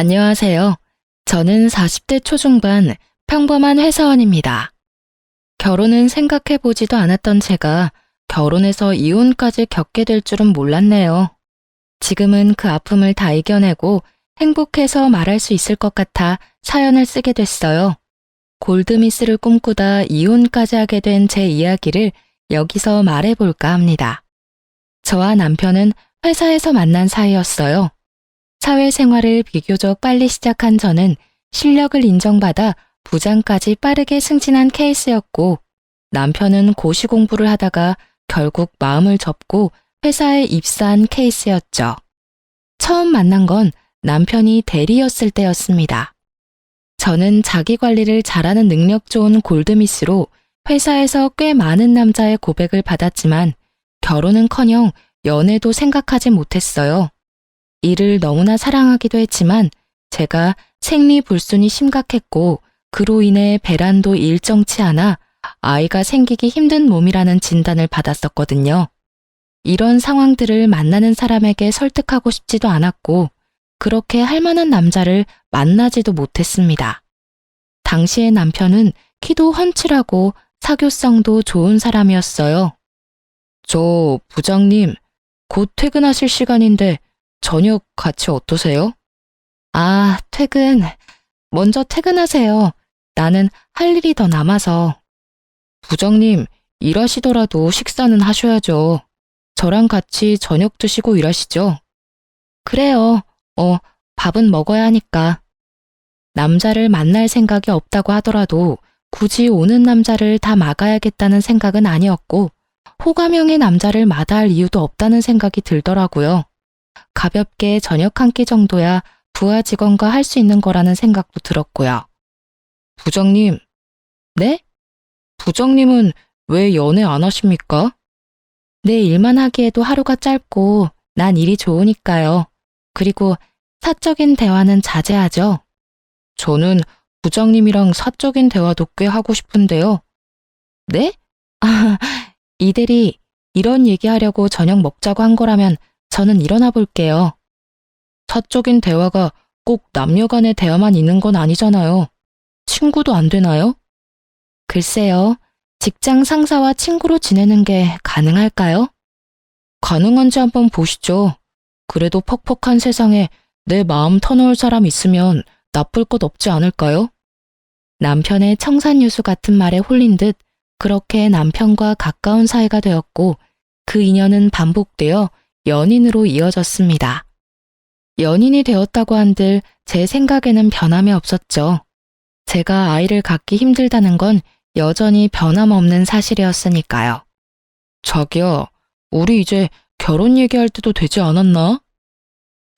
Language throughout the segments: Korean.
안녕하세요. 저는 40대 초중반 평범한 회사원입니다. 결혼은 생각해보지도 않았던 제가 결혼해서 이혼까지 겪게 될 줄은 몰랐네요. 지금은 그 아픔을 다 이겨내고 행복해서 말할 수 있을 것 같아 사연을 쓰게 됐어요. 골드미스를 꿈꾸다 이혼까지 하게 된 제 이야기를 여기서 말해볼까 합니다. 저와 남편은 회사에서 만난 사이였어요. 사회생활을 비교적 빨리 시작한 저는 실력을 인정받아 부장까지 빠르게 승진한 케이스였고, 남편은 고시 공부를 하다가 결국 마음을 접고 회사에 입사한 케이스였죠. 처음 만난 건 남편이 대리였을 때였습니다. 저는 자기 관리를 잘하는 능력 좋은 골드미스로 회사에서 꽤 많은 남자의 고백을 받았지만 결혼은커녕 연애도 생각하지 못했어요. 일을 너무나 사랑하기도 했지만 제가 생리불순이 심각했고 그로 인해 배란도 일정치 않아 아이가 생기기 힘든 몸이라는 진단을 받았었거든요. 이런 상황들을 만나는 사람에게 설득하고 싶지도 않았고 그렇게 할 만한 남자를 만나지도 못했습니다. 당시의 남편은 키도 훤칠하고 사교성도 좋은 사람이었어요. 저 부장님, 곧 퇴근하실 시간인데 저녁 같이 어떠세요? 아, 퇴근. 먼저 퇴근하세요. 나는 할 일이 더 남아서. 부장님, 일하시더라도 식사는 하셔야죠. 저랑 같이 저녁 드시고 일하시죠. 그래요. 밥은 먹어야 하니까. 남자를 만날 생각이 없다고 하더라도 굳이 오는 남자를 다 막아야겠다는 생각은 아니었고 호감형의 남자를 마다할 이유도 없다는 생각이 들더라고요. 가볍게 저녁 한 끼 정도야 부하 직원과 할 수 있는 거라는 생각도 들었고요. 부장님, 네? 부장님은 왜 연애 안 하십니까? 내 일만 하기에도 하루가 짧고 난 일이 좋으니까요. 그리고 사적인 대화는 자제하죠. 저는 부장님이랑 사적인 대화도 꽤 하고 싶은데요. 네? 아, 이 대리, 이런 얘기하려고 저녁 먹자고 한 거라면 저는 일어나 볼게요. 사적인 대화가 꼭 남녀 간의 대화만 있는 건 아니잖아요. 친구도 안 되나요? 글쎄요, 직장 상사와 친구로 지내는 게 가능할까요? 가능한지 한번 보시죠. 그래도 퍽퍽한 세상에 내 마음 터놓을 사람 있으면 나쁠 것 없지 않을까요? 남편의 청산유수 같은 말에 홀린 듯 그렇게 남편과 가까운 사이가 되었고 그 인연은 반복되어 연인으로 이어졌습니다. 연인이 되었다고 한들 제 생각에는 변함이 없었죠. 제가 아이를 갖기 힘들다는 건 여전히 변함없는 사실이었으니까요. 자기야, 우리 이제 결혼 얘기할 때도 되지 않았나?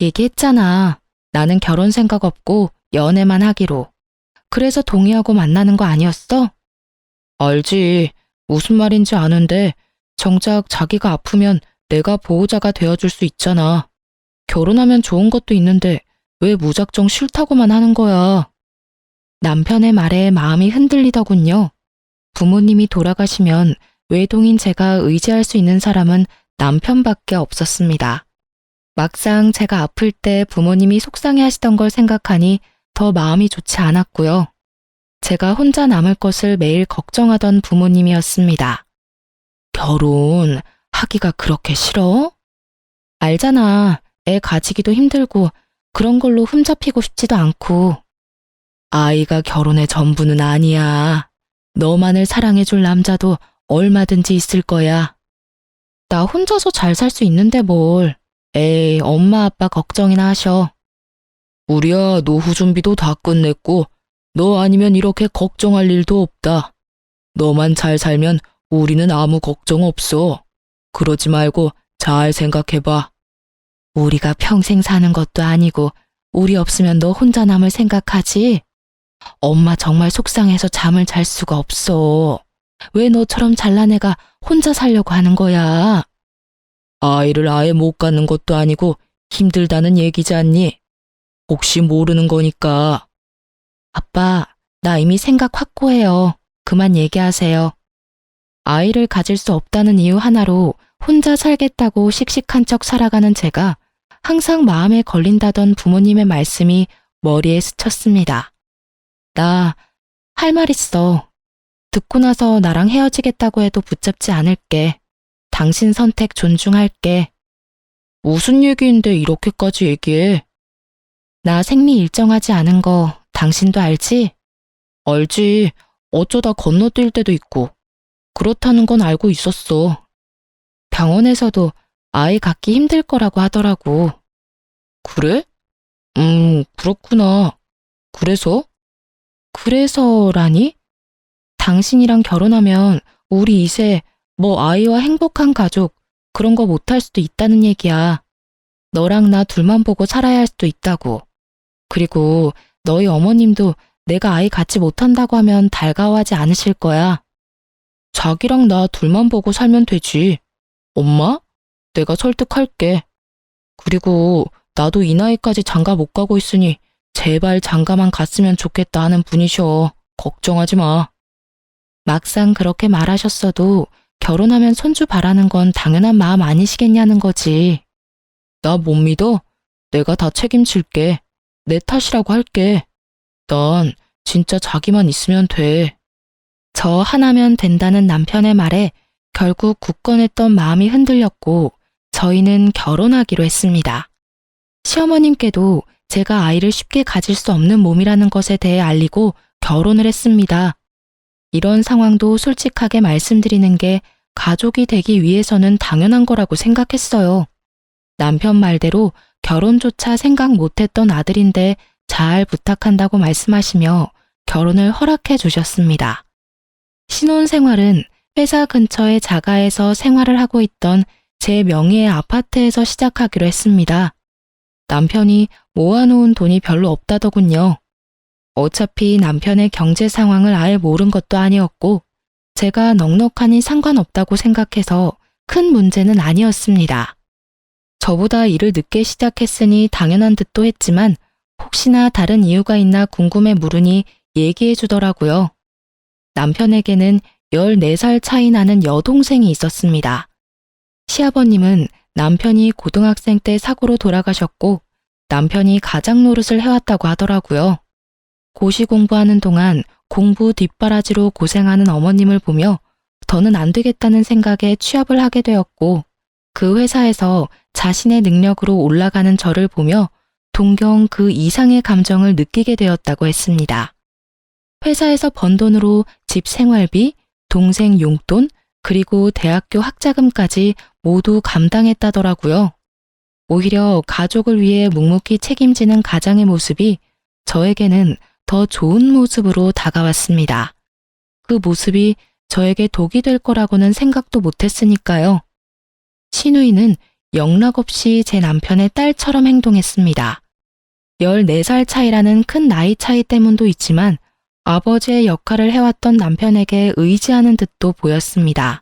얘기했잖아. 나는 결혼 생각 없고 연애만 하기로. 그래서 동의하고 만나는 거 아니었어? 알지. 무슨 말인지 아는데 정작 자기가 아프면 내가 보호자가 되어줄 수 있잖아. 결혼하면 좋은 것도 있는데 왜 무작정 싫다고만 하는 거야? 남편의 말에 마음이 흔들리더군요. 부모님이 돌아가시면 외동인 제가 의지할 수 있는 사람은 남편밖에 없었습니다. 막상 제가 아플 때 부모님이 속상해 하시던 걸 생각하니 더 마음이 좋지 않았고요. 제가 혼자 남을 것을 매일 걱정하던 부모님이었습니다. 결혼 하기가 그렇게 싫어? 알잖아. 애 가지기도 힘들고 그런 걸로 흠잡히고 싶지도 않고. 아이가 결혼의 전부는 아니야. 너만을 사랑해줄 남자도 얼마든지 있을 거야. 나 혼자서 잘 살 수 있는데 뭘. 에이, 엄마 아빠 걱정이나 하셔. 우리야 노후 준비도 다 끝냈고 너 아니면 이렇게 걱정할 일도 없다. 너만 잘 살면 우리는 아무 걱정 없어. 그러지 말고 잘 생각해봐. 우리가 평생 사는 것도 아니고 우리 없으면 너 혼자 남을 생각하지? 엄마 정말 속상해서 잠을 잘 수가 없어. 왜 너처럼 잘난 애가 혼자 살려고 하는 거야? 아이를 아예 못 갖는 것도 아니고 힘들다는 얘기지 않니? 혹시 모르는 거니까. 아빠, 나 이미 생각 확고해요. 그만 얘기하세요. 아이를 가질 수 없다는 이유 하나로 혼자 살겠다고 씩씩한 척 살아가는 제가 항상 마음에 걸린다던 부모님의 말씀이 머리에 스쳤습니다. 나 할 말 있어. 듣고 나서 나랑 헤어지겠다고 해도 붙잡지 않을게. 당신 선택 존중할게. 무슨 얘기인데 이렇게까지 얘기해? 나 생리 일정하지 않은 거 당신도 알지? 알지. 어쩌다 건너뛸 때도 있고. 그렇다는 건 알고 있었어. 병원에서도 아이 갖기 힘들 거라고 하더라고. 그래? 그렇구나. 그래서? 그래서라니? 당신이랑 결혼하면 우리 이세 뭐 아이와 행복한 가족 그런 거 못할 수도 있다는 얘기야. 너랑 나 둘만 보고 살아야 할 수도 있다고. 그리고 너희 어머님도 내가 아이 갖지 못한다고 하면 달가워하지 않으실 거야. 자기랑 나 둘만 보고 살면 되지. 엄마? 내가 설득할게. 그리고 나도 이 나이까지 장가 못 가고 있으니 제발 장가만 갔으면 좋겠다 하는 분이셔. 걱정하지 마. 막상 그렇게 말하셨어도 결혼하면 손주 바라는 건 당연한 마음 아니시겠냐는 거지. 나 못 믿어? 내가 다 책임질게. 내 탓이라고 할게. 난 진짜 자기만 있으면 돼. 저 하나면 된다는 남편의 말에 결국 굳건했던 마음이 흔들렸고 저희는 결혼하기로 했습니다. 시어머님께도 제가 아이를 쉽게 가질 수 없는 몸이라는 것에 대해 알리고 결혼을 했습니다. 이런 상황도 솔직하게 말씀드리는 게 가족이 되기 위해서는 당연한 거라고 생각했어요. 남편 말대로 결혼조차 생각 못했던 아들인데 잘 부탁한다고 말씀하시며 결혼을 허락해 주셨습니다. 신혼생활은 회사 근처의 자가에서 생활을 하고 있던 제 명의의 아파트에서 시작하기로 했습니다. 남편이 모아놓은 돈이 별로 없다더군요. 어차피 남편의 경제 상황을 아예 모른 것도 아니었고 제가 넉넉하니 상관없다고 생각해서 큰 문제는 아니었습니다. 저보다 일을 늦게 시작했으니 당연한 듯도 했지만 혹시나 다른 이유가 있나 궁금해 물으니 얘기해 주더라고요. 남편에게는 14살 차이 나는 여동생이 있었습니다. 시아버님은 남편이 고등학생 때 사고로 돌아가셨고 남편이 가장 노릇을 해왔다고 하더라고요. 고시 공부하는 동안 공부 뒷바라지로 고생하는 어머님을 보며 더는 안 되겠다는 생각에 취업을 하게 되었고 그 회사에서 자신의 능력으로 올라가는 저를 보며 동경 그 이상의 감정을 느끼게 되었다고 했습니다. 회사에서 번 돈으로 집 생활비, 동생 용돈, 그리고 대학교 학자금까지 모두 감당했다더라고요. 오히려 가족을 위해 묵묵히 책임지는 가장의 모습이 저에게는 더 좋은 모습으로 다가왔습니다. 그 모습이 저에게 독이 될 거라고는 생각도 못했으니까요. 신우이는 영락없이 제 남편의 딸처럼 행동했습니다. 14살 차이라는 큰 나이 차이 때문도 있지만 아버지의 역할을 해왔던 남편에게 의지하는 듯도 보였습니다.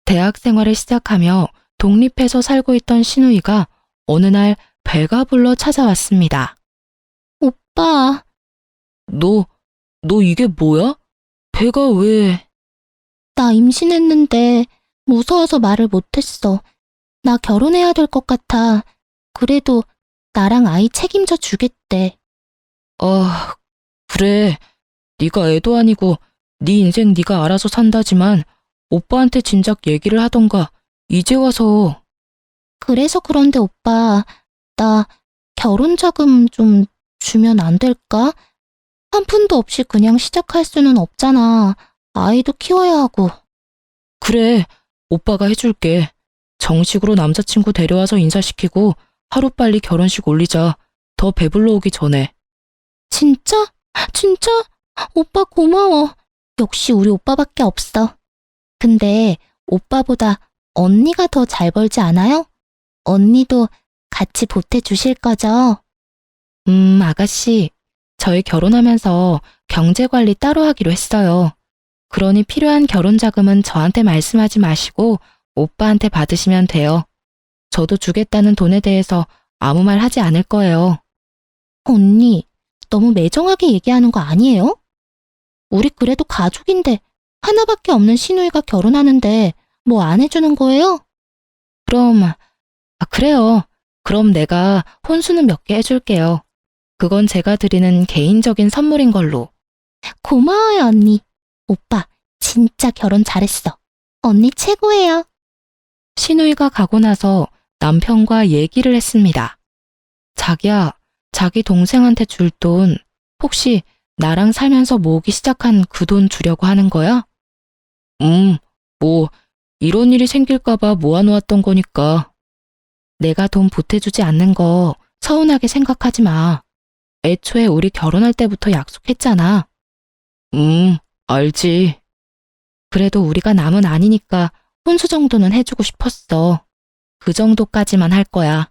대학 생활을 시작하며 독립해서 살고 있던 신우이가 어느 날 배가 불러 찾아왔습니다. 오빠. 너 이게 뭐야? 배가 왜? 나 임신했는데 무서워서 말을 못했어. 나 결혼해야 될 것 같아. 그래도 나랑 아이 책임져 주겠대. 아, 그래. 네가 애도 아니고 네 인생 네가 알아서 산다지만 오빠한테 진작 얘기를 하던가 이제 와서. 그래서 그런데 오빠, 나 결혼자금 좀 주면 안 될까? 한 푼도 없이 그냥 시작할 수는 없잖아. 아이도 키워야 하고. 그래, 오빠가 해줄게. 정식으로 남자친구 데려와서 인사시키고 하루빨리 결혼식 올리자. 더 배불러 오기 전에. 진짜? 진짜? 오빠 고마워. 역시 우리 오빠밖에 없어. 근데 오빠보다 언니가 더 잘 벌지 않아요? 언니도 같이 보태주실 거죠? 아가씨. 저희 결혼하면서 경제관리 따로 하기로 했어요. 그러니 필요한 결혼 자금은 저한테 말씀하지 마시고 오빠한테 받으시면 돼요. 저도 주겠다는 돈에 대해서 아무 말 하지 않을 거예요. 언니, 너무 매정하게 얘기하는 거 아니에요? 우리 그래도 가족인데 하나밖에 없는 시누이가 결혼하는데 뭐 안 해주는 거예요? 그럼, 그래요. 그럼 내가 혼수는 몇 개 해줄게요. 그건 제가 드리는 개인적인 선물인 걸로. 고마워요, 언니. 오빠, 진짜 결혼 잘했어. 언니 최고예요. 시누이가 가고 나서 남편과 얘기를 했습니다. 자기야, 자기 동생한테 줄 돈 혹시 나랑 살면서 모으기 시작한 그 돈 주려고 하는 거야? 뭐 이런 일이 생길까봐 모아놓았던 거니까. 내가 돈 보태주지 않는 거 서운하게 생각하지 마. 애초에 우리 결혼할 때부터 약속했잖아. 알지. 그래도 우리가 남은 아니니까 혼수 정도는 해주고 싶었어. 그 정도까지만 할 거야.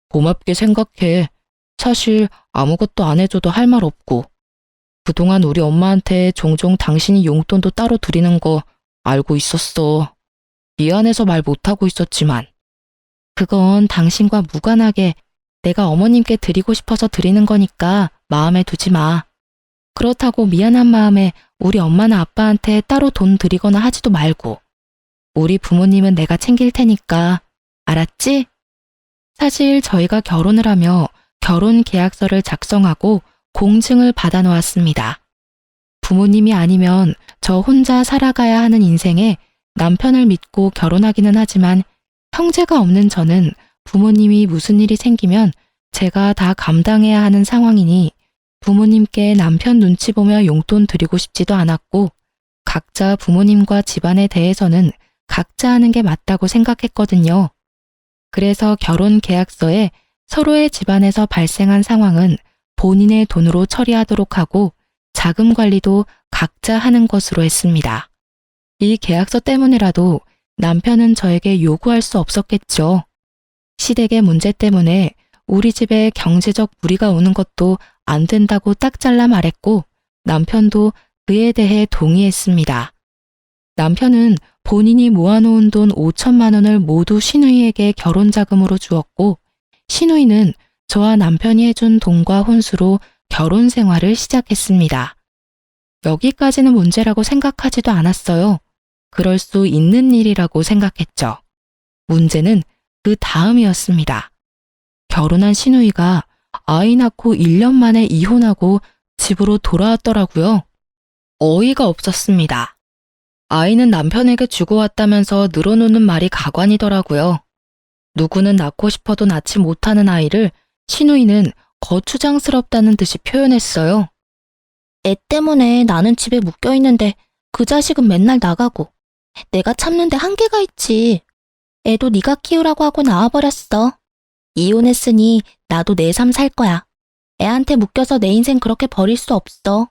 고맙게 생각해. 사실 아무것도 안 해줘도 할 말 없고. 그동안 우리 엄마한테 종종 당신이 용돈도 따로 드리는 거 알고 있었어. 미안해서 말 못하고 있었지만. 그건 당신과 무관하게 내가 어머님께 드리고 싶어서 드리는 거니까 마음에 두지 마. 그렇다고 미안한 마음에 우리 엄마나 아빠한테 따로 돈 드리거나 하지도 말고. 우리 부모님은 내가 챙길 테니까. 알았지? 사실 저희가 결혼을 하며 결혼 계약서를 작성하고 공증을 받아 놓았습니다. 부모님이 아니면 저 혼자 살아가야 하는 인생에 남편을 믿고 결혼하기는 하지만 형제가 없는 저는 부모님이 무슨 일이 생기면 제가 다 감당해야 하는 상황이니 부모님께 남편 눈치 보며 용돈 드리고 싶지도 않았고 각자 부모님과 집안에 대해서는 각자 하는 게 맞다고 생각했거든요. 그래서 결혼 계약서에 서로의 집안에서 발생한 상황은 본인의 돈으로 처리하도록 하고 자금 관리도 각자 하는 것으로 했습니다. 이 계약서 때문에라도 남편은 저에게 요구할 수 없었겠죠. 시댁의 문제 때문에 우리 집에 경제적 무리가 오는 것도 안 된다고 딱 잘라 말했고 남편도 그에 대해 동의했습니다. 남편은 본인이 모아놓은 돈 5천만 원을 모두 시누이에게 결혼자금으로 주었고 시누이는 저와 남편이 해준 돈과 혼수로 결혼 생활을 시작했습니다. 여기까지는 문제라고 생각하지도 않았어요. 그럴 수 있는 일이라고 생각했죠. 문제는 그 다음이었습니다. 결혼한 시누이가 아이 낳고 1년 만에 이혼하고 집으로 돌아왔더라고요. 어이가 없었습니다. 아이는 남편에게 주고 왔다면서 늘어놓는 말이 가관이더라고요. 누구는 낳고 싶어도 낳지 못하는 아이를 시누이는 거추장스럽다는 듯이 표현했어요. 애 때문에 나는 집에 묶여 있는데 그 자식은 맨날 나가고 내가 참는데 한계가 있지. 애도 네가 키우라고 하고 나와버렸어. 이혼했으니 나도 내 삶 살 거야. 애한테 묶여서 내 인생 그렇게 버릴 수 없어.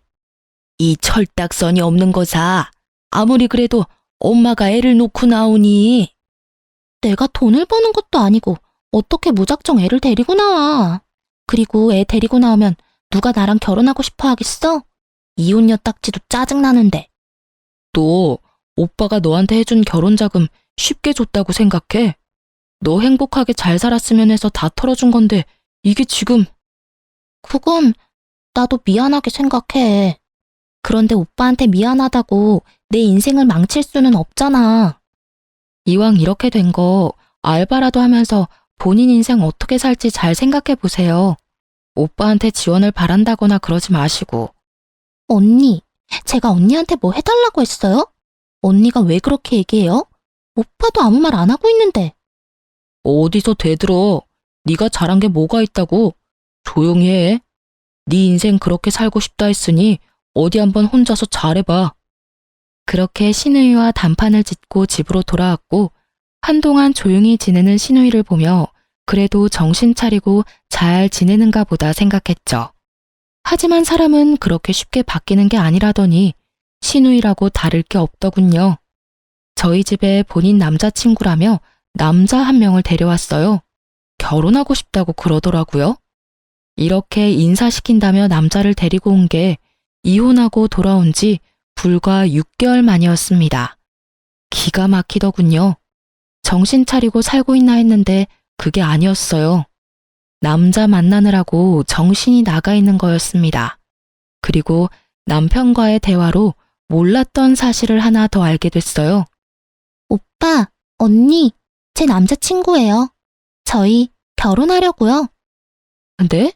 이 철딱선이 없는 거사. 아무리 그래도 엄마가 애를 놓고 나오니. 내가 돈을 버는 것도 아니고 어떻게 무작정 애를 데리고 나와. 그리고 애 데리고 나오면 누가 나랑 결혼하고 싶어 하겠어? 이혼녀 딱지도 짜증나는데. 너 오빠가 너한테 해준 결혼자금 쉽게 줬다고 생각해? 너 행복하게 잘 살았으면 해서 다 털어준 건데 이게 지금. 그건 나도 미안하게 생각해. 그런데 오빠한테 미안하다고 내 인생을 망칠 수는 없잖아. 이왕 이렇게 된 거 알바라도 하면서 본인 인생 어떻게 살지 잘 생각해 보세요. 오빠한테 지원을 바란다거나 그러지 마시고. 언니, 제가 언니한테 뭐 해달라고 했어요? 언니가 왜 그렇게 얘기해요? 오빠도 아무 말 안 하고 있는데. 어디서 대들어. 네가 잘한 게 뭐가 있다고. 조용히 해. 네 인생 그렇게 살고 싶다 했으니 어디 한번 혼자서 잘해봐. 그렇게 시누이와 단판을 짓고 집으로 돌아왔고 한동안 조용히 지내는 시누이를 보며 그래도 정신 차리고 잘 지내는가 보다 생각했죠. 하지만 사람은 그렇게 쉽게 바뀌는 게 아니라더니 시누이라고 다를 게 없더군요. 저희 집에 본인 남자친구라며 남자 한 명을 데려왔어요. 결혼하고 싶다고 그러더라고요. 이렇게 인사시킨다며 남자를 데리고 온 게 이혼하고 돌아온 지 불과 6개월 만이었습니다. 기가 막히더군요. 정신 차리고 살고 있나 했는데 그게 아니었어요. 남자 만나느라고 정신이 나가 있는 거였습니다. 그리고 남편과의 대화로 몰랐던 사실을 하나 더 알게 됐어요. 오빠, 언니, 제 남자친구예요. 저희 결혼하려고요. 네?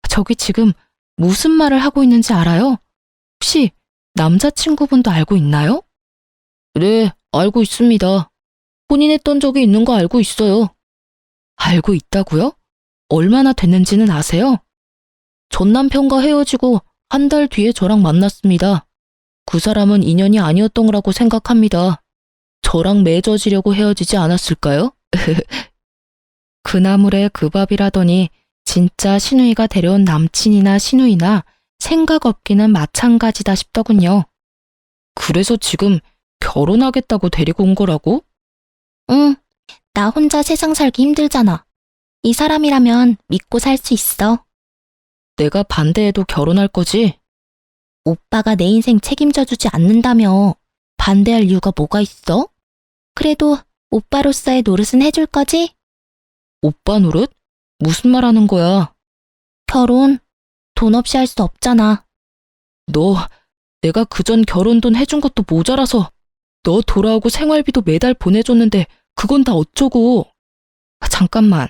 저기 지금 무슨 말을 하고 있는지 알아요? 혹시 남자친구분도 알고 있나요? 네, 알고 있습니다. 혼인했던 적이 있는 거 알고 있어요. 알고 있다고요? 얼마나 됐는지는 아세요? 전 남편과 헤어지고 한 달 뒤에 저랑 만났습니다. 그 사람은 인연이 아니었던 거라고 생각합니다. 저랑 맺어지려고 헤어지지 않았을까요? 그 나물에 그 밥이라더니 진짜 신우이가 데려온 남친이나 신우이나 생각 없기는 마찬가지다 싶더군요. 그래서 지금 결혼하겠다고 데리고 온 거라고? 응, 나 혼자 세상 살기 힘들잖아. 이 사람이라면 믿고 살 수 있어. 내가 반대해도 결혼할 거지? 오빠가 내 인생 책임져주지 않는다며 반대할 이유가 뭐가 있어? 그래도 오빠로서의 노릇은 해줄 거지? 오빠 노릇? 무슨 말 하는 거야? 결혼, 돈 없이 할 수 없잖아. 너, 내가 그전 결혼 돈 해준 것도 모자라서 너 돌아오고 생활비도 매달 보내줬는데 그건 다 어쩌고. 잠깐만,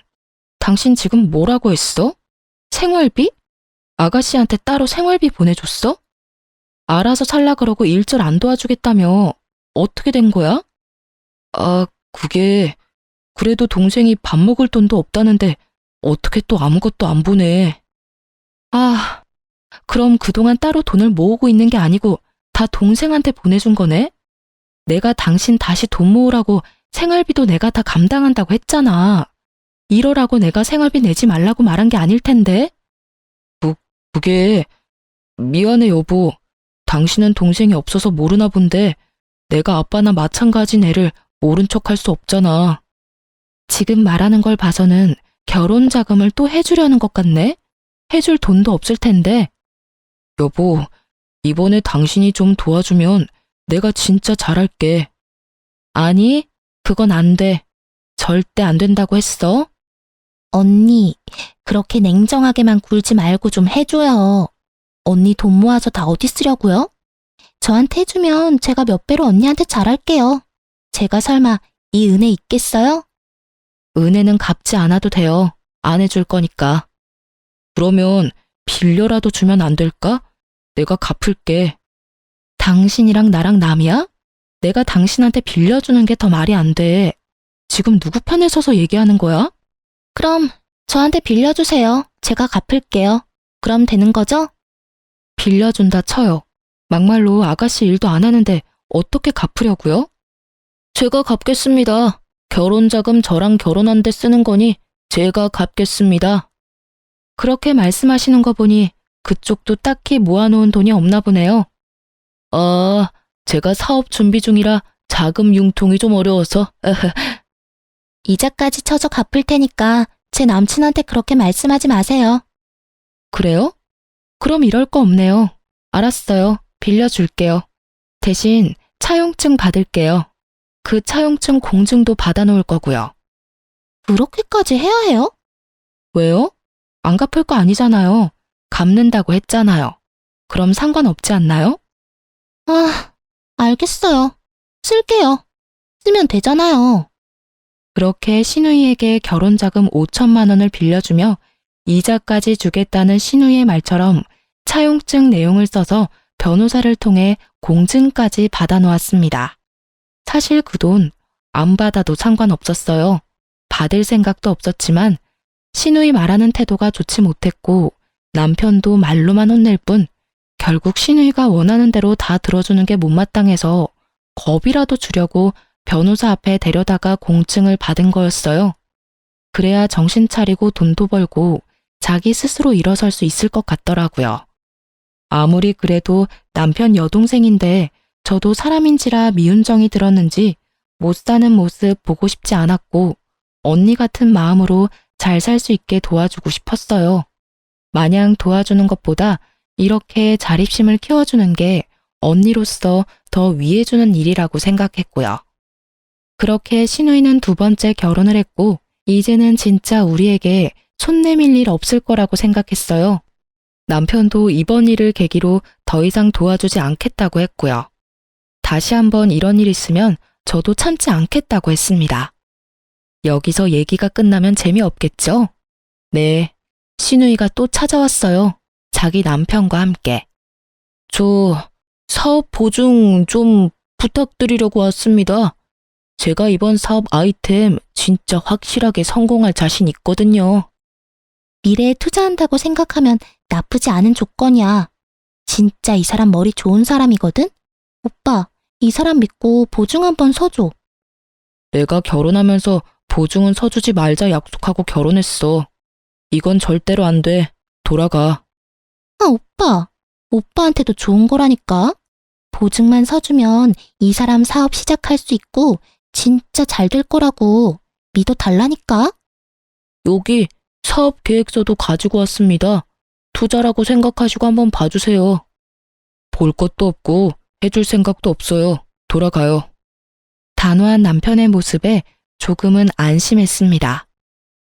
당신 지금 뭐라고 했어? 생활비? 아가씨한테 따로 생활비 보내줬어? 알아서 살라 그러고 일절 안 도와주겠다며. 어떻게 된 거야? 그게 그래도 동생이 밥 먹을 돈도 없다는데 어떻게 또 아무것도 안 보내. 그럼 그동안 따로 돈을 모으고 있는 게 아니고 다 동생한테 보내준 거네? 내가 당신 다시 돈 모으라고 생활비도 내가 다 감당한다고 했잖아. 이러라고 내가 생활비 내지 말라고 말한 게 아닐 텐데. 그게 미안해 여보. 당신은 동생이 없어서 모르나 본데 내가 아빠나 마찬가지인 애를 모른 척 할 수 없잖아. 지금 말하는 걸 봐서는 결혼 자금을 또 해주려는 것 같네? 해줄 돈도 없을 텐데. 여보, 이번에 당신이 좀 도와주면 내가 진짜 잘할게. 아니, 그건 안 돼. 절대 안 된다고 했어. 언니, 그렇게 냉정하게만 굴지 말고 좀 해줘요. 언니 돈 모아서 다 어디 쓰려고요? 저한테 해주면 제가 몇 배로 언니한테 잘할게요. 제가 설마 이 은혜 있겠어요? 은혜는 갚지 않아도 돼요. 안 해줄 거니까. 그러면 빌려라도 주면 안 될까? 내가 갚을게. 당신이랑 나랑 남이야? 내가 당신한테 빌려주는 게 더 말이 안 돼. 지금 누구 편에 서서 얘기하는 거야? 그럼 저한테 빌려주세요. 제가 갚을게요. 그럼 되는 거죠? 빌려준다 쳐요. 막말로 아가씨 일도 안 하는데 어떻게 갚으려고요? 제가 갚겠습니다. 결혼자금 저랑 결혼한 데 쓰는 거니 제가 갚겠습니다. 그렇게 말씀하시는 거 보니 그쪽도 딱히 모아놓은 돈이 없나 보네요. 제가 사업 준비 중이라 자금 융통이 좀 어려워서. 이자까지 쳐서 갚을 테니까 제 남친한테 그렇게 말씀하지 마세요. 그래요? 그럼 이럴 거 없네요. 알았어요. 빌려줄게요. 대신 차용증 받을게요. 그 차용증 공증도 받아놓을 거고요. 그렇게까지 해야 해요? 왜요? 안 갚을 거 아니잖아요. 갚는다고 했잖아요. 그럼 상관없지 않나요? 알겠어요. 쓸게요. 쓰면 되잖아요. 그렇게 신우이에게 결혼자금 5천만 원을 빌려주며 이자까지 주겠다는 신우이의 말처럼 차용증 내용을 써서 변호사를 통해 공증까지 받아놓았습니다. 사실 그 돈 안 받아도 상관없었어요. 받을 생각도 없었지만 신우이 말하는 태도가 좋지 못했고 남편도 말로만 혼낼 뿐 결국 신우이가 원하는 대로 다 들어주는 게 못마땅해서 겁이라도 주려고 변호사 앞에 데려다가 공증을 받은 거였어요. 그래야 정신 차리고 돈도 벌고 자기 스스로 일어설 수 있을 것 같더라고요. 아무리 그래도 남편 여동생인데 저도 사람인지라 미운 정이 들었는지 못 사는 모습 보고 싶지 않았고 언니 같은 마음으로 잘 살 수 있게 도와주고 싶었어요. 마냥 도와주는 것보다 이렇게 자립심을 키워주는 게 언니로서 더 위해주는 일이라고 생각했고요. 그렇게 신우이는 두 번째 결혼을 했고 이제는 진짜 우리에게 손 내밀 일 없을 거라고 생각했어요. 남편도 이번 일을 계기로 더 이상 도와주지 않겠다고 했고요. 다시 한번 이런 일 있으면 저도 참지 않겠다고 했습니다. 여기서 얘기가 끝나면 재미없겠죠? 네, 신우이가 또 찾아왔어요. 자기 남편과 함께. 저 사업 보증 좀 부탁드리려고 왔습니다. 제가 이번 사업 아이템 진짜 확실하게 성공할 자신 있거든요. 미래에 투자한다고 생각하면 나쁘지 않은 조건이야. 진짜 이 사람 머리 좋은 사람이거든? 오빠, 이 사람 믿고 보증 한번 서줘. 내가 결혼하면서 보증은 서주지 말자 약속하고 결혼했어. 이건 절대로 안 돼. 돌아가. 아, 오빠. 오빠한테도 좋은 거라니까. 보증만 서주면 이 사람 사업 시작할 수 있고 진짜 잘 될 거라고. 믿어달라니까. 여기 사업 계획서도 가지고 왔습니다. 투자라고 생각하시고 한번 봐주세요. 볼 것도 없고 해줄 생각도 없어요. 돌아가요. 단호한 남편의 모습에 조금은 안심했습니다.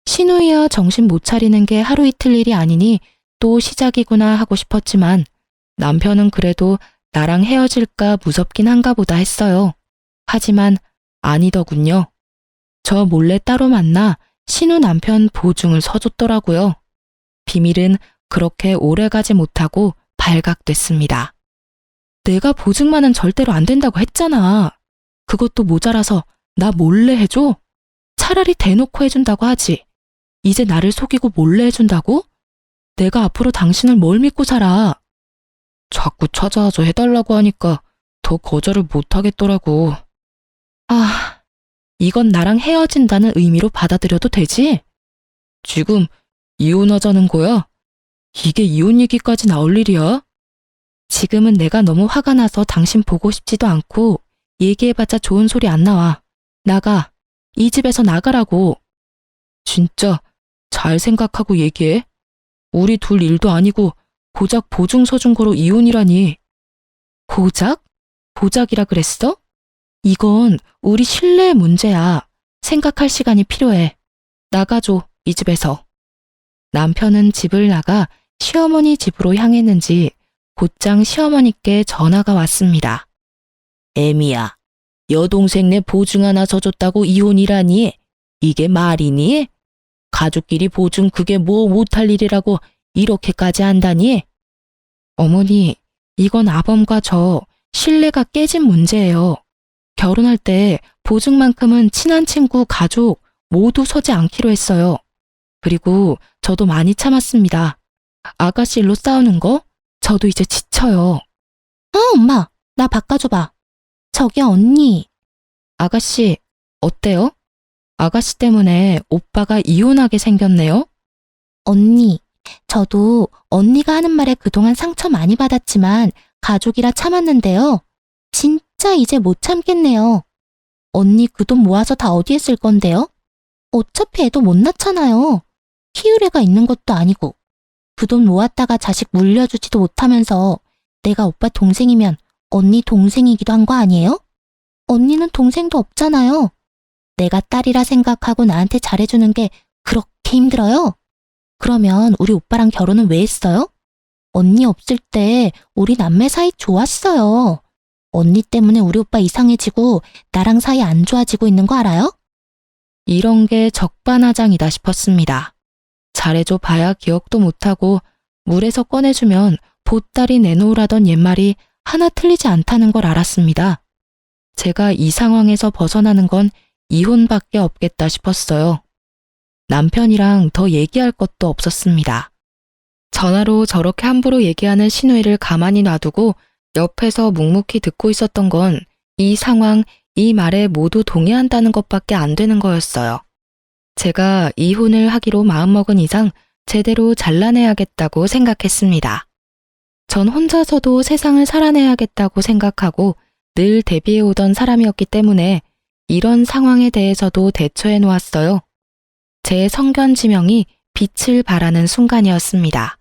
신우이야 정신 못 차리는 게 하루 이틀 일이 아니니 또 시작이구나 하고 싶었지만 남편은 그래도 나랑 헤어질까 무섭긴 한가 보다 했어요. 하지만 아니더군요. 저 몰래 따로 만나 신우 남편 보증을 서줬더라고요. 비밀은 그렇게 오래가지 못하고 발각됐습니다. 내가 보증만은 절대로 안 된다고 했잖아. 그것도 모자라서 나 몰래 해줘? 차라리 대놓고 해준다고 하지. 이제 나를 속이고 몰래 해준다고? 내가 앞으로 당신을 뭘 믿고 살아? 자꾸 찾아와서 해달라고 하니까 더 거절을 못하겠더라고. 아, 이건 나랑 헤어진다는 의미로 받아들여도 되지? 지금 이혼하자는 거야? 이게 이혼 얘기까지 나올 일이야? 지금은 내가 너무 화가 나서 당신 보고 싶지도 않고 얘기해봤자 좋은 소리 안 나와. 나가. 이 집에서 나가라고. 진짜 잘 생각하고 얘기해. 우리 둘 일도 아니고 고작 보증 서준 거로 이혼이라니. 고작? 고작이라 그랬어? 이건 우리 신뢰의 문제야. 생각할 시간이 필요해. 나가줘, 이 집에서. 남편은 집을 나가 시어머니 집으로 향했는지 곧장 시어머니께 전화가 왔습니다. 애미야, 여동생네 보증 하나 서줬다고 이혼이라니? 이게 말이니? 가족끼리 보증 그게 뭐 못할 일이라고 이렇게까지 한다니? 어머니, 이건 아범과 저 신뢰가 깨진 문제예요. 결혼할 때 보증만큼은 친한 친구, 가족 모두 서지 않기로 했어요. 그리고 저도 많이 참았습니다. 아가씨 일로 싸우는 거? 저도 이제 지쳐요. 엄마, 나 바꿔줘봐. 저기요, 언니. 아가씨, 어때요? 아가씨 때문에 오빠가 이혼하게 생겼네요? 언니, 저도 언니가 하는 말에 그동안 상처 많이 받았지만 가족이라 참았는데요. 진짜 이제 못 참겠네요. 언니 그 돈 모아서 다 어디에 쓸 건데요? 어차피 애도 못 낳잖아요. 키울 애가 있는 것도 아니고. 그 돈 모았다가 자식 물려주지도 못하면서 내가 오빠 동생이면 언니 동생이기도 한 거 아니에요? 언니는 동생도 없잖아요. 내가 딸이라 생각하고 나한테 잘해주는 게 그렇게 힘들어요? 그러면 우리 오빠랑 결혼은 왜 했어요? 언니 없을 때 우리 남매 사이 좋았어요. 언니 때문에 우리 오빠 이상해지고 나랑 사이 안 좋아지고 있는 거 알아요? 이런 게 적반하장이다 싶었습니다. 잘해줘 봐야 기억도 못하고 물에서 꺼내주면 보따리 내놓으라던 옛말이 하나 틀리지 않다는 걸 알았습니다. 제가 이 상황에서 벗어나는 건 이혼밖에 없겠다 싶었어요. 남편이랑 더 얘기할 것도 없었습니다. 전화로 저렇게 함부로 얘기하는 신우이를 가만히 놔두고 옆에서 묵묵히 듣고 있었던 건 이 상황, 이 말에 모두 동의한다는 것밖에 안 되는 거였어요. 제가 이혼을 하기로 마음먹은 이상 제대로 잘라내야겠다고 생각했습니다. 전 혼자서도 세상을 살아내야겠다고 생각하고 늘 대비해오던 사람이었기 때문에 이런 상황에 대해서도 대처해 놓았어요. 제 성견지명이 빛을 발하는 순간이었습니다.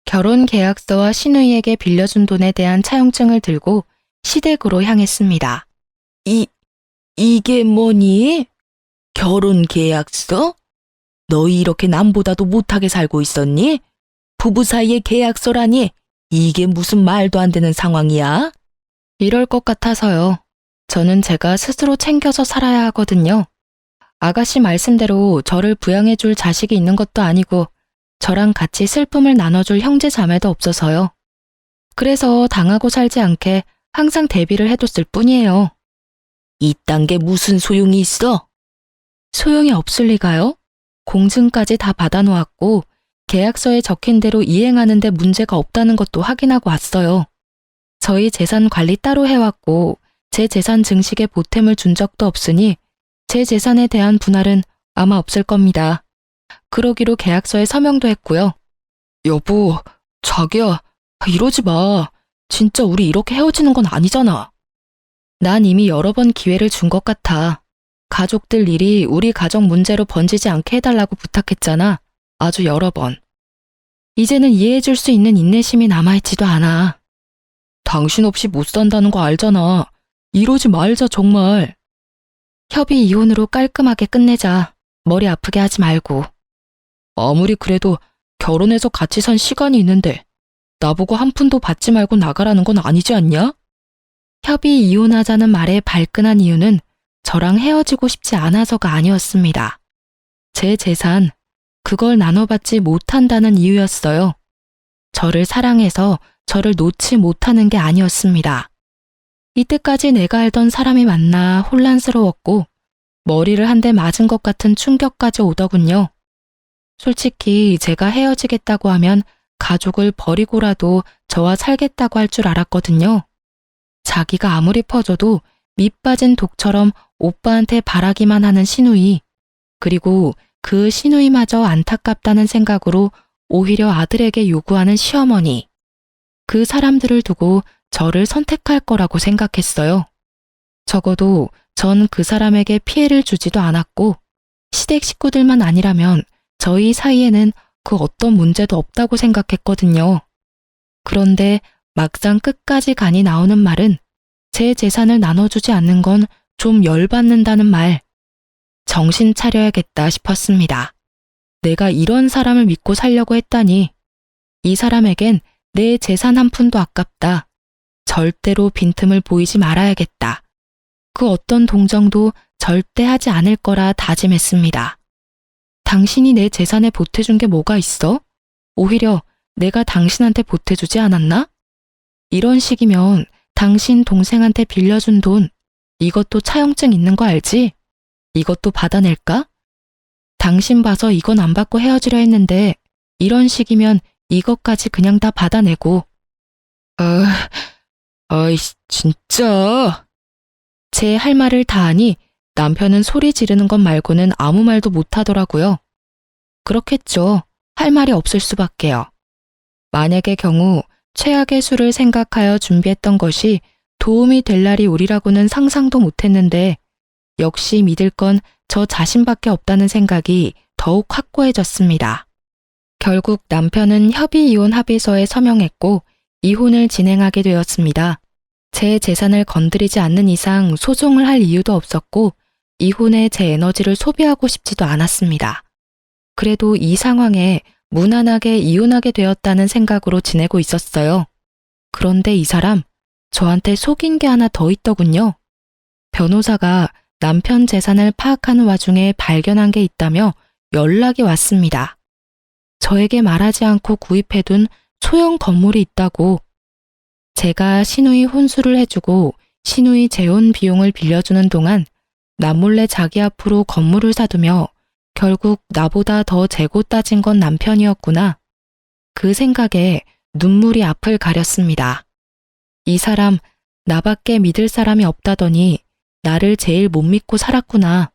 결혼 계약서와 신우이에게 빌려준 돈에 대한 차용증을 들고 시댁으로 향했습니다. 이게 뭐니? 결혼 계약서? 너희 이렇게 남보다도 못하게 살고 있었니? 부부 사이의 계약서라니? 이게 무슨 말도 안 되는 상황이야? 이럴 것 같아서요. 저는 제가 스스로 챙겨서 살아야 하거든요. 아가씨 말씀대로 저를 부양해줄 자식이 있는 것도 아니고 저랑 같이 슬픔을 나눠줄 형제 자매도 없어서요. 그래서 당하고 살지 않게 항상 대비를 해뒀을 뿐이에요. 이딴 게 무슨 소용이 있어? 소용이 없을 리가요? 공증까지 다 받아놓았고 계약서에 적힌 대로 이행하는데 문제가 없다는 것도 확인하고 왔어요. 저희 재산 관리 따로 해왔고 제 재산 증식에 보탬을 준 적도 없으니 제 재산에 대한 분할은 아마 없을 겁니다. 그러기로 계약서에 서명도 했고요. 여보, 자기야, 이러지 마. 진짜 우리 이렇게 헤어지는 건 아니잖아. 난 이미 여러 번 기회를 준 것 같아. 가족들 일이 우리 가정 문제로 번지지 않게 해달라고 부탁했잖아. 아주 여러 번. 이제는 이해해줄 수 있는 인내심이 남아있지도 않아. 당신 없이 못 산다는 거 알잖아. 이러지 말자 정말. 협의 이혼으로 깔끔하게 끝내자. 머리 아프게 하지 말고. 아무리 그래도 결혼해서 같이 산 시간이 있는데 나보고 한 푼도 받지 말고 나가라는 건 아니지 않냐? 협의 이혼하자는 말에 발끈한 이유는 저랑 헤어지고 싶지 않아서가 아니었습니다. 제 재산, 그걸 나눠받지 못한다는 이유였어요. 저를 사랑해서 저를 놓지 못하는 게 아니었습니다. 이때까지 내가 알던 사람이 만나 혼란스러웠고 머리를 한 대 맞은 것 같은 충격까지 오더군요. 솔직히 제가 헤어지겠다고 하면 가족을 버리고라도 저와 살겠다고 할 줄 알았거든요. 자기가 아무리 퍼져도 밑 빠진 독처럼 오빠한테 바라기만 하는 시누이, 그리고 그 시누이마저 안타깝다는 생각으로 오히려 아들에게 요구하는 시어머니. 그 사람들을 두고 저를 선택할 거라고 생각했어요. 적어도 전 그 사람에게 피해를 주지도 않았고 시댁 식구들만 아니라면 저희 사이에는 그 어떤 문제도 없다고 생각했거든요. 그런데 막상 끝까지 간이 나오는 말은 제 재산을 나눠주지 않는 건 좀 열받는다는 말. 정신 차려야겠다 싶었습니다. 내가 이런 사람을 믿고 살려고 했다니. 이 사람에겐 내 재산 한 푼도 아깝다. 절대로 빈틈을 보이지 말아야겠다. 그 어떤 동정도 절대 하지 않을 거라 다짐했습니다. 당신이 내 재산에 보태준 게 뭐가 있어? 오히려 내가 당신한테 보태주지 않았나? 이런 식이면 당신 동생한테 빌려준 돈, 이것도 차용증 있는 거 알지? 이것도 받아낼까? 당신 봐서 이건 안 받고 헤어지려 했는데 이런 식이면 이것까지 그냥 다 받아내고. 아이, 진짜. 제 할 말을 다 하니 남편은 소리 지르는 것 말고는 아무 말도 못 하더라고요. 그렇겠죠. 할 말이 없을 수밖에요. 만약의 경우 최악의 수를 생각하여 준비했던 것이 도움이 될 날이 오리라고는 상상도 못했는데 역시 믿을 건 저 자신밖에 없다는 생각이 더욱 확고해졌습니다. 결국 남편은 협의 이혼 합의서에 서명했고 이혼을 진행하게 되었습니다. 제 재산을 건드리지 않는 이상 소송을 할 이유도 없었고 이혼에 제 에너지를 소비하고 싶지도 않았습니다. 그래도 이 상황에 무난하게 이혼하게 되었다는 생각으로 지내고 있었어요. 그런데 이 사람, 저한테 속인 게 하나 더 있더군요. 변호사가 남편 재산을 파악하는 와중에 발견한 게 있다며 연락이 왔습니다. 저에게 말하지 않고 구입해둔 소형 건물이 있다고. 제가 시누이 혼수를 해주고 시누이 재혼 비용을 빌려주는 동안 남몰래 자기 앞으로 건물을 사두며 결국 나보다 더 재고 따진 건 남편이었구나. 그 생각에 눈물이 앞을 가렸습니다. 이 사람 나밖에 믿을 사람이 없다더니 나를 제일 못 믿고 살았구나.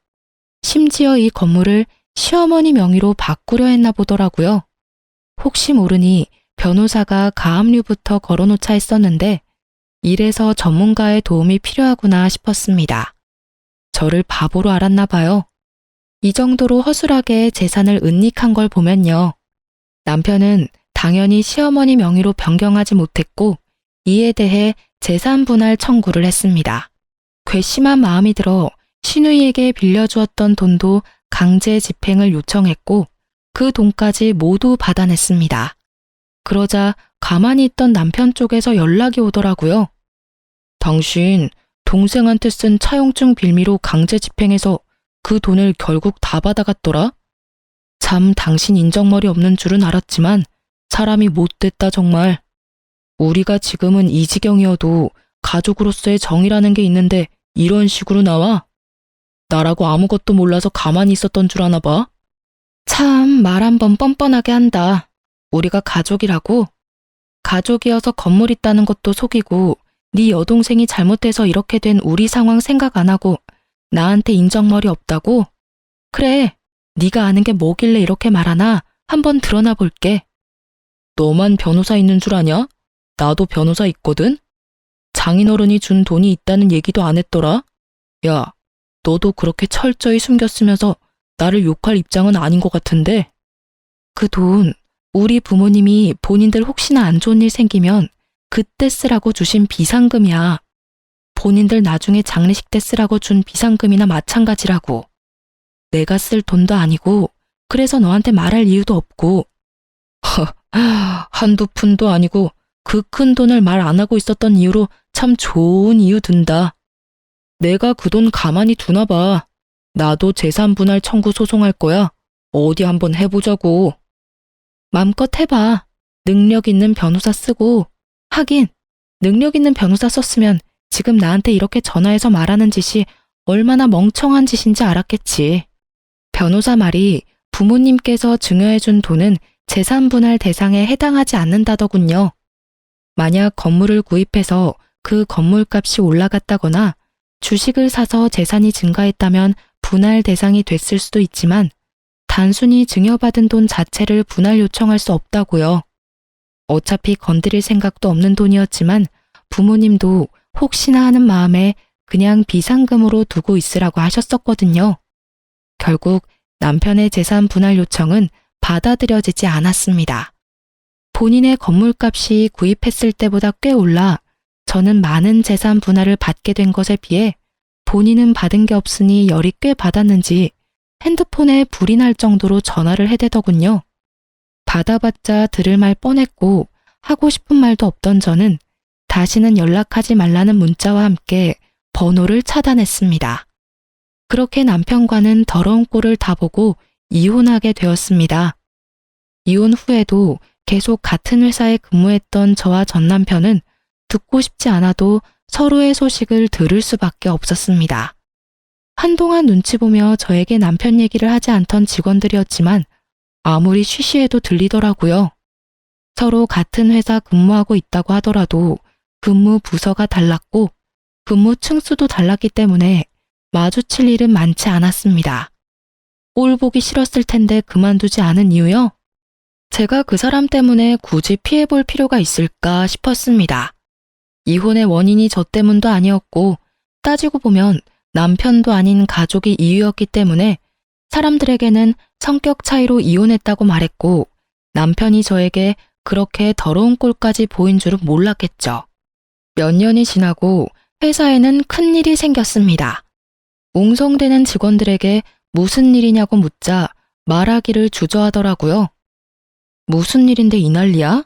심지어 이 건물을 시어머니 명의로 바꾸려 했나 보더라고요. 혹시 모르니 변호사가 가압류부터 걸어놓자 했었는데 이래서 전문가의 도움이 필요하구나 싶었습니다. 저를 바보로 알았나 봐요. 이 정도로 허술하게 재산을 은닉한 걸 보면요. 남편은 당연히 시어머니 명의로 변경하지 못했고 이에 대해 재산 분할 청구를 했습니다. 괘씸한 마음이 들어 시누이에게 빌려주었던 돈도 강제 집행을 요청했고 그 돈까지 모두 받아냈습니다. 그러자 가만히 있던 남편 쪽에서 연락이 오더라고요. 당신 동생한테 쓴 차용증 빌미로 강제 집행해서 그 돈을 결국 다 받아갔더라? 참 당신 인정머리 없는 줄은 알았지만 사람이 못됐다 정말. 우리가 지금은 이 지경이어도 가족으로서의 정이라는 게 있는데 이런 식으로 나와? 나라고 아무것도 몰라서 가만히 있었던 줄 아나 봐? 참 말 한번 뻔뻔하게 한다. 우리가 가족이라고? 가족이어서 건물 있다는 것도 속이고 네 여동생이 잘못돼서 이렇게 된 우리 상황 생각 안 하고 나한테 인정머리 없다고? 그래, 네가 아는 게 뭐길래 이렇게 말하나 한번 드러나 볼게. 너만 변호사 있는 줄 아냐? 나도 변호사 있거든? 장인어른이 준 돈이 있다는 얘기도 안 했더라? 야, 너도 그렇게 철저히 숨겼으면서 나를 욕할 입장은 아닌 것 같은데? 그 돈, 우리 부모님이 본인들 혹시나 안 좋은 일 생기면 그때 쓰라고 주신 비상금이야. 본인들 나중에 장례식 때 쓰라고 준 비상금이나 마찬가지라고. 내가 쓸 돈도 아니고 그래서 너한테 말할 이유도 없고. 한두 푼도 아니고 그 큰 돈을 말 안 하고 있었던 이유로 참 좋은 이유 든다. 내가 그 돈 가만히 두나 봐. 나도 재산분할 청구 소송할 거야. 어디 한번 해보자고. 맘껏 해봐. 능력 있는 변호사 쓰고. 하긴 능력 있는 변호사 썼으면 지금 나한테 이렇게 전화해서 말하는 짓이 얼마나 멍청한 짓인지 알았겠지. 변호사 말이 부모님께서 증여해준 돈은 재산분할 대상에 해당하지 않는다더군요. 만약 건물을 구입해서 그 건물값이 올라갔다거나 주식을 사서 재산이 증가했다면 분할 대상이 됐을 수도 있지만 단순히 증여받은 돈 자체를 분할 요청할 수 없다고요. 어차피 건드릴 생각도 없는 돈이었지만 부모님도 혹시나 하는 마음에 그냥 비상금으로 두고 있으라고 하셨었거든요. 결국 남편의 재산 분할 요청은 받아들여지지 않았습니다. 본인의 건물값이 구입했을 때보다 꽤 올라 저는 많은 재산 분할을 받게 된 것에 비해 본인은 받은 게 없으니 열이 꽤 받았는지 핸드폰에 불이 날 정도로 전화를 해대더군요. 받아봤자 들을 말 뻔했고 하고 싶은 말도 없던 저는 다시는 연락하지 말라는 문자와 함께 번호를 차단했습니다. 그렇게 남편과는 더러운 꼴을 다 보고 이혼하게 되었습니다. 이혼 후에도 계속 같은 회사에 근무했던 저와 전 남편은 듣고 싶지 않아도 서로의 소식을 들을 수밖에 없었습니다. 한동안 눈치 보며 저에게 남편 얘기를 하지 않던 직원들이었지만 아무리 쉬쉬해도 들리더라고요. 서로 같은 회사 근무하고 있다고 하더라도 근무 부서가 달랐고 근무 층수도 달랐기 때문에 마주칠 일은 많지 않았습니다. 꼴 보기 싫었을 텐데 그만두지 않은 이유요? 제가 그 사람 때문에 굳이 피해볼 필요가 있을까 싶었습니다. 이혼의 원인이 저 때문도 아니었고 따지고 보면 남편도 아닌 가족이 이유였기 때문에 사람들에게는 성격 차이로 이혼했다고 말했고 남편이 저에게 그렇게 더러운 꼴까지 보인 줄은 몰랐겠죠. 몇 년이 지나고 회사에는 큰일이 생겼습니다. 웅성대는 직원들에게 무슨 일이냐고 묻자 말하기를 주저하더라고요. 무슨 일인데 이 난리야?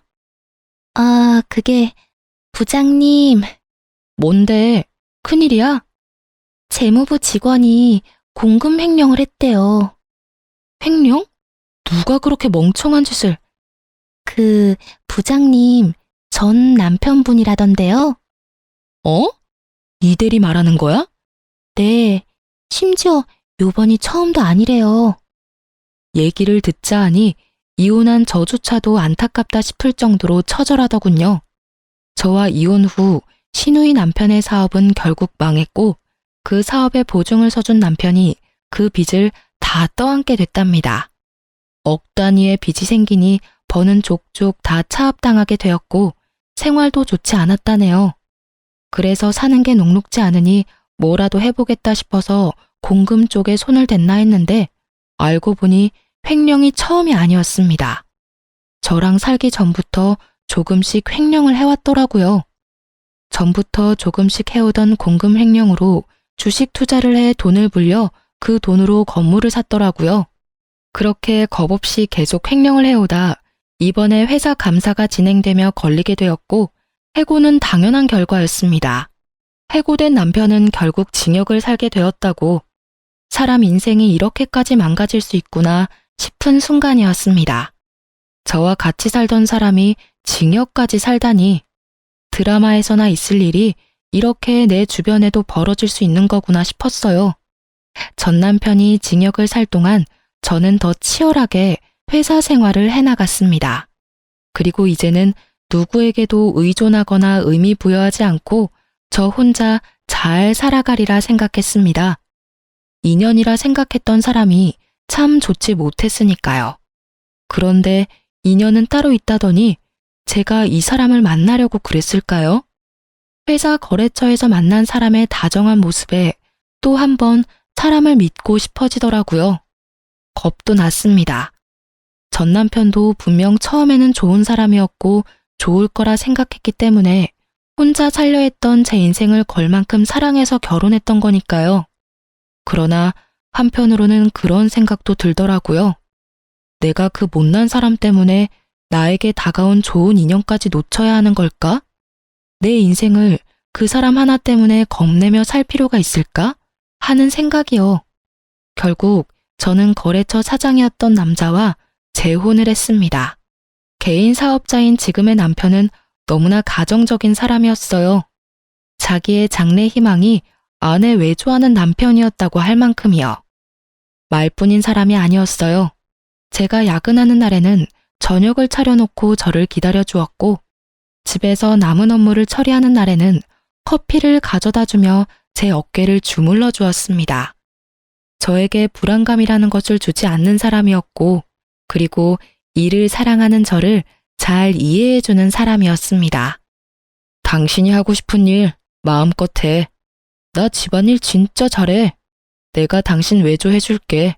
아, 그게 부장님, 뭔데? 큰일이야? 재무부 직원이 공금 횡령을 했대요. 횡령? 누가 그렇게 멍청한 짓을? 그 부장님 전 남편분이라던데요. 어? 이 대리 말하는 거야? 네, 심지어 요번이 처음도 아니래요. 얘기를 듣자 하니 이혼한 저조차도 안타깝다 싶을 정도로 처절하더군요. 저와 이혼 후 시누이 남편의 사업은 결국 망했고 그 사업에 보증을 서준 남편이 그 빚을 다 떠안게 됐답니다. 억 단위의 빚이 생기니 버는 족족 다 차압당하게 되었고 생활도 좋지 않았다네요. 그래서 사는 게 녹록지 않으니 뭐라도 해보겠다 싶어서 공금 쪽에 손을 댔나 했는데 알고 보니 횡령이 처음이 아니었습니다. 저랑 살기 전부터 조금씩 횡령을 해왔더라고요. 전부터 조금씩 해오던 공금 횡령으로 주식 투자를 해 돈을 불려 그 돈으로 건물을 샀더라고요. 그렇게 겁없이 계속 횡령을 해오다 이번에 회사 감사가 진행되며 걸리게 되었고 해고는 당연한 결과였습니다. 해고된 남편은 결국 징역을 살게 되었다고 사람 인생이 이렇게까지 망가질 수 있구나 싶은 순간이었습니다. 저와 같이 살던 사람이 징역까지 살다니, 드라마에서나 있을 일이 이렇게 내 주변에도 벌어질 수 있는 거구나 싶었어요. 전 남편이 징역을 살 동안 저는 더 치열하게 회사 생활을 해나갔습니다. 그리고 이제는 누구에게도 의존하거나 의미 부여하지 않고 저 혼자 잘 살아가리라 생각했습니다. 인연이라 생각했던 사람이 참 좋지 못했으니까요. 그런데 인연은 따로 있다더니 제가 이 사람을 만나려고 그랬을까요? 회사 거래처에서 만난 사람의 다정한 모습에 또 한 번 사람을 믿고 싶어지더라고요. 겁도 났습니다. 전 남편도 분명 처음에는 좋은 사람이었고 좋을 거라 생각했기 때문에 혼자 살려 했던 제 인생을 걸 만큼 사랑해서 결혼했던 거니까요. 그러나 한편으로는 그런 생각도 들더라고요. 내가 그 못난 사람 때문에 나에게 다가온 좋은 인연까지 놓쳐야 하는 걸까? 내 인생을 그 사람 하나 때문에 겁내며 살 필요가 있을까? 하는 생각이요. 결국 저는 거래처 사장이었던 남자와 재혼을 했습니다. 개인 사업자인 지금의 남편은 너무나 가정적인 사람이었어요. 자기의 장래 희망이 아내 외조하는 남편이었다고 할 만큼이요. 말뿐인 사람이 아니었어요. 제가 야근하는 날에는 저녁을 차려놓고 저를 기다려 주었고, 집에서 남은 업무를 처리하는 날에는 커피를 가져다 주며 제 어깨를 주물러 주었습니다. 저에게 불안감이라는 것을 주지 않는 사람이었고, 그리고 일을 사랑하는 저를 잘 이해해주는 사람이었습니다. 당신이 하고 싶은 일 마음껏 해. 나 집안일 진짜 잘해. 내가 당신 외조해줄게.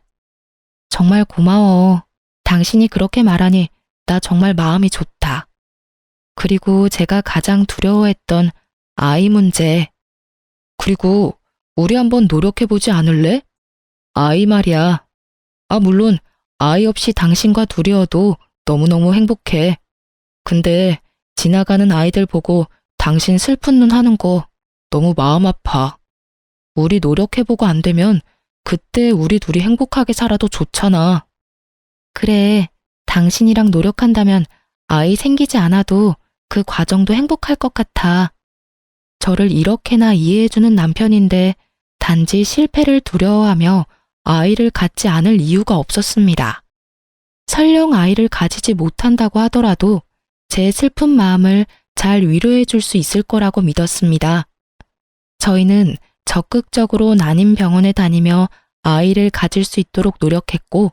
정말 고마워. 당신이 그렇게 말하니 나 정말 마음이 좋다. 그리고 제가 가장 두려워했던 아이 문제. 그리고 우리 한번 노력해보지 않을래? 아이 말이야. 물론 아이 없이 당신과 둘이어도 너무너무 행복해. 근데 지나가는 아이들 보고 당신 슬픈 눈 하는 거 너무 마음 아파. 우리 노력해보고 안 되면 그때 우리 둘이 행복하게 살아도 좋잖아. 그래, 당신이랑 노력한다면 아이 생기지 않아도 그 과정도 행복할 것 같아. 저를 이렇게나 이해해주는 남편인데 단지 실패를 두려워하며 아이를 갖지 않을 이유가 없었습니다. 설령 아이를 가지지 못한다고 하더라도 제 슬픈 마음을 잘 위로해 줄 수 있을 거라고 믿었습니다. 저희는 적극적으로 난임병원에 다니며 아이를 가질 수 있도록 노력했고,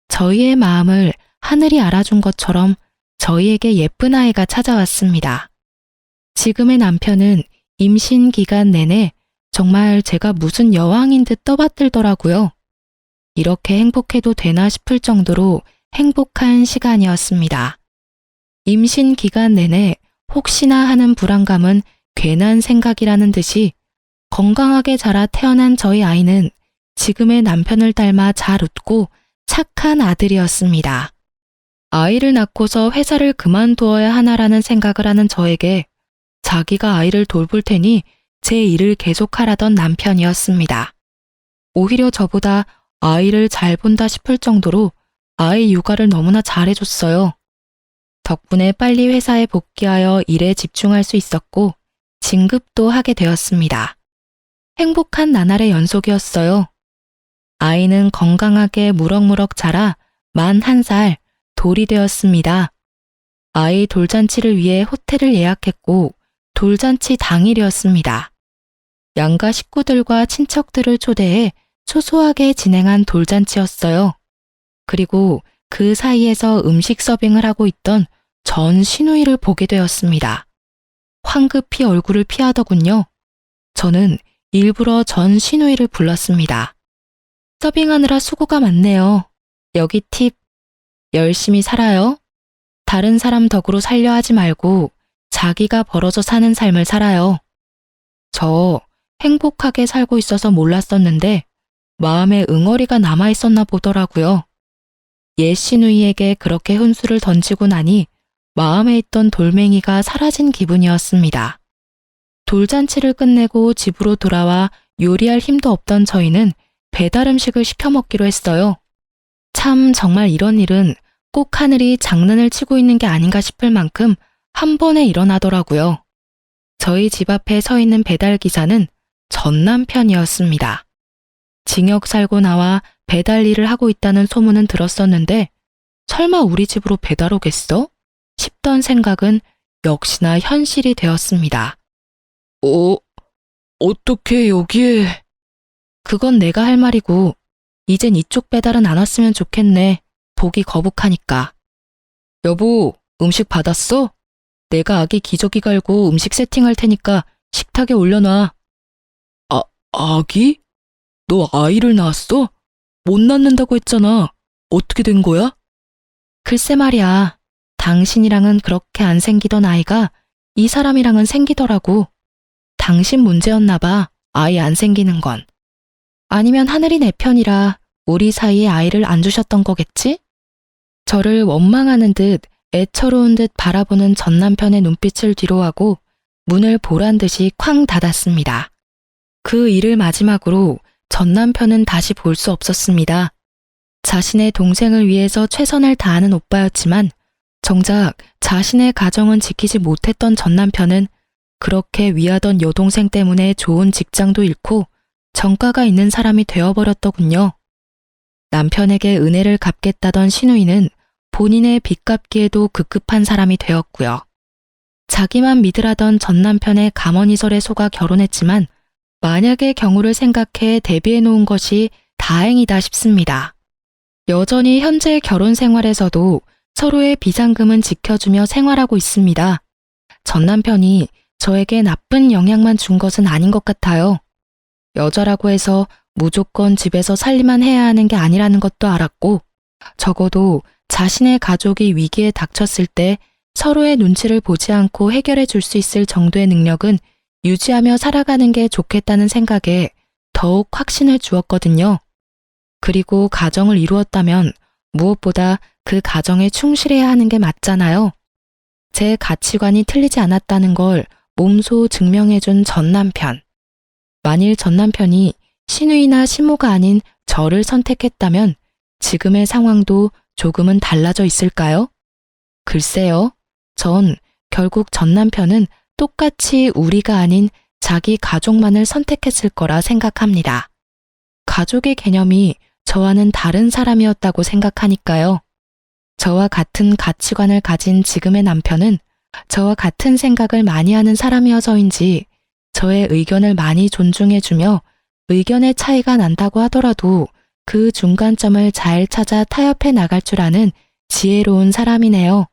저희의 마음을 하늘이 알아준 것처럼 저희에게 예쁜 아이가 찾아왔습니다. 지금의 남편은 임신 기간 내내 정말 제가 무슨 여왕인 듯 떠받들더라고요. 이렇게 행복해도 되나 싶을 정도로 행복한 시간이었습니다. 임신 기간 내내 혹시나 하는 불안감은 괜한 생각이라는 듯이 건강하게 자라 태어난 저희 아이는 지금의 남편을 닮아 잘 웃고 착한 아들이었습니다. 아이를 낳고서 회사를 그만두어야 하나라는 생각을 하는 저에게 자기가 아이를 돌볼 테니 제 일을 계속하라던 남편이었습니다. 오히려 저보다 아이를 잘 본다 싶을 정도로 아이 육아를 너무나 잘해줬어요. 덕분에 빨리 회사에 복귀하여 일에 집중할 수 있었고 진급도 하게 되었습니다. 행복한 나날의 연속이었어요. 아이는 건강하게 무럭무럭 자라 만 1살 돌이 되었습니다. 아이 돌잔치를 위해 호텔을 예약했고 돌잔치 당일이었습니다. 양가 식구들과 친척들을 초대해 소소하게 진행한 돌잔치였어요. 그리고 그 사이에서 음식 서빙을 하고 있던 전 시누이를 보게 되었습니다. 황급히 얼굴을 피하더군요. 저는 일부러 전 시누이를 불렀습니다. 서빙하느라 수고가 많네요. 여기 팁. 열심히 살아요. 다른 사람 덕으로 살려 하지 말고 자기가 벌어서 사는 삶을 살아요. 저 행복하게 살고 있어서 몰랐었는데 마음에 응어리가 남아있었나 보더라고요. 옛 시누이에게 그렇게 훈수를 던지고 나니 마음에 있던 돌멩이가 사라진 기분이었습니다. 돌잔치를 끝내고 집으로 돌아와 요리할 힘도 없던 저희는 배달 음식을 시켜 먹기로 했어요. 참 정말 이런 일은 꼭 하늘이 장난을 치고 있는 게 아닌가 싶을 만큼 한 번에 일어나더라고요. 저희 집 앞에 서 있는 배달기사는 전 남편이었습니다. 징역 살고 나와 배달 일을 하고 있다는 소문은 들었었는데 설마 우리 집으로 배달 오겠어? 싶던 생각은 역시나 현실이 되었습니다. 어떻게 여기에? 그건 내가 할 말이고 이젠 이쪽 배달은 안 왔으면 좋겠네. 보기 거북하니까. 여보, 음식 받았어? 내가 아기 기저귀 갈고 음식 세팅할 테니까 식탁에 올려놔. 아기? 너 아이를 낳았어? 못 낳는다고 했잖아. 어떻게 된 거야? 글쎄 말이야. 당신이랑은 그렇게 안 생기던 아이가 이 사람이랑은 생기더라고. 당신 문제였나 봐. 아이 안 생기는 건. 아니면 하늘이 내 편이라 우리 사이에 아이를 안 주셨던 거겠지? 저를 원망하는 듯 애처로운 듯 바라보는 전 남편의 눈빛을 뒤로하고 문을 보란 듯이 쾅 닫았습니다. 그 일을 마지막으로 전 남편은 다시 볼 수 없었습니다. 자신의 동생을 위해서 최선을 다하는 오빠였지만 정작 자신의 가정은 지키지 못했던 전 남편은 그렇게 위하던 여동생 때문에 좋은 직장도 잃고 정가가 있는 사람이 되어버렸더군요. 남편에게 은혜를 갚겠다던 신우이는 본인의 빚 갚기에도 급급한 사람이 되었고요. 자기만 믿으라던 전 남편의 감언이설에 속아 결혼했지만 만약의 경우를 생각해 대비해 놓은 것이 다행이다 싶습니다. 여전히 현재 결혼 생활에서도 서로의 비상금은 지켜주며 생활하고 있습니다. 전 남편이 저에게 나쁜 영향만 준 것은 아닌 것 같아요. 여자라고 해서 무조건 집에서 살림만 해야 하는 게 아니라는 것도 알았고, 적어도 자신의 가족이 위기에 닥쳤을 때 서로의 눈치를 보지 않고 해결해 줄 수 있을 정도의 능력은 유지하며 살아가는 게 좋겠다는 생각에 더욱 확신을 주었거든요. 그리고 가정을 이루었다면 무엇보다 그 가정에 충실해야 하는 게 맞잖아요. 제 가치관이 틀리지 않았다는 걸 몸소 증명해준 전 남편. 만일 전 남편이 신우이나 시모가 아닌 저를 선택했다면 지금의 상황도 조금은 달라져 있을까요? 글쎄요. 전 결국 전 남편은 똑같이 우리가 아닌 자기 가족만을 선택했을 거라 생각합니다. 가족의 개념이 저와는 다른 사람이었다고 생각하니까요. 저와 같은 가치관을 가진 지금의 남편은 저와 같은 생각을 많이 하는 사람이어서인지 저의 의견을 많이 존중해주며 의견의 차이가 난다고 하더라도 그 중간점을 잘 찾아 타협해 나갈 줄 아는 지혜로운 사람이네요.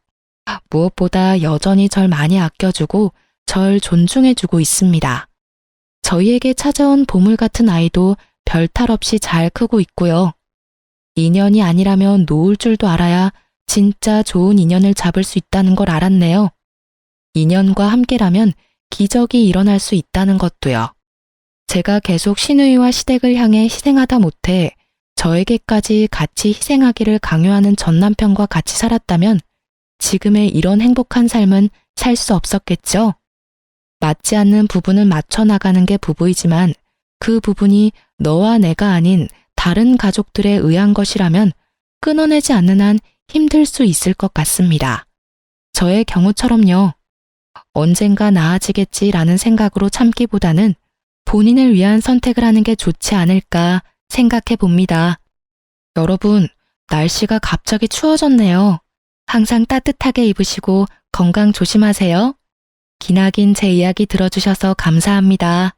무엇보다 여전히 절 많이 아껴주고 절 존중해주고 있습니다. 저희에게 찾아온 보물 같은 아이도 별 탈 없이 잘 크고 있고요. 인연이 아니라면 놓을 줄도 알아야 진짜 좋은 인연을 잡을 수 있다는 걸 알았네요. 인연과 함께라면 기적이 일어날 수 있다는 것도요. 제가 계속 신우이와 시댁을 향해 희생하다 못해 저에게까지 같이 희생하기를 강요하는 전 남편과 같이 살았다면 지금의 이런 행복한 삶은 살 수 없었겠죠. 맞지 않는 부분은 맞춰 나가는 게 부부이지만 그 부분이 너와 내가 아닌 다른 가족들에 의한 것이라면 끊어내지 않는 한 힘들 수 있을 것 같습니다. 저의 경우처럼요. 언젠가 나아지겠지라는 생각으로 참기보다는 본인을 위한 선택을 하는 게 좋지 않을까 생각해 봅니다. 여러분, 날씨가 갑자기 추워졌네요. 항상 따뜻하게 입으시고 건강 조심하세요. 기나긴 제 이야기 들어주셔서 감사합니다.